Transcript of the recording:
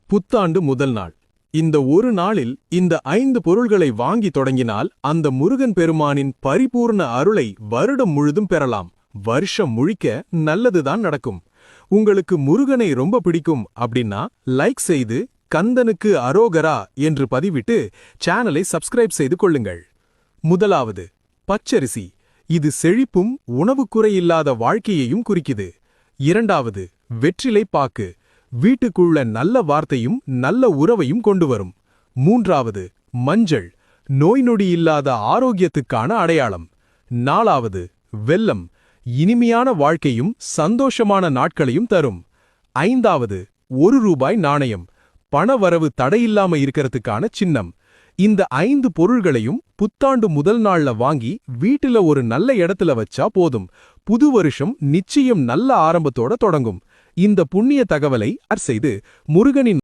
புத்தாண்டு முதல் நாள். இந்த ஒரு நாளில் இந்த 5 பொருள்களை வாங்கி தொடங்கினால் அந்த முருகன் பெருமானின் பரிபூர்ண அருளை வருடம் முழுதும் பெறலாம். வருஷம் முழிக்க நல்லதுதான் நடக்கும். உங்களுக்கு முருகனை ரொம்ப பிடிக்கும் அப்படின்னா லைக் செய்து கந்தனுக்கு அரோகரா என்று பதிவிட்டு சேனலை சப்ஸ்கிரைப் செய்து கொள்ளுங்கள். முதலாவது பச்சரிசி. இது செழிப்பும் உணவுக்குறையில்லாத வாழ்க்கையையும் குறிக்குது. இரண்டாவது வெற்றிலை பாக்கு. வீட்டுக்குள்ள நல்ல வார்த்தையும் நல்ல உறவையும் கொண்டு வரும். மூன்றாவது மஞ்சள். நோய் நொடி இல்லாத ஆரோக்கியத்துக்கான அடையாளம். நாலாவது வெல்லம். இனிமையான வாழ்க்கையும் சந்தோஷமான நாட்களையும் தரும். ஐந்தாவது ரூபாய் நாணயம். பணவரவு தடையில்லாம இருக்கிறதுக்கான சின்னம். இந்த 5 பொருள்களையும் புத்தாண்டு முதல் நாள்ல வாங்கி வீட்டுல ஒரு நல்ல இடத்துல வச்சா போதும். புது வருஷம் நிச்சயம் நல்ல ஆரம்பத்தோட தொடங்கும். இந்த புண்ணிய தகவலை செய்து முருகனின்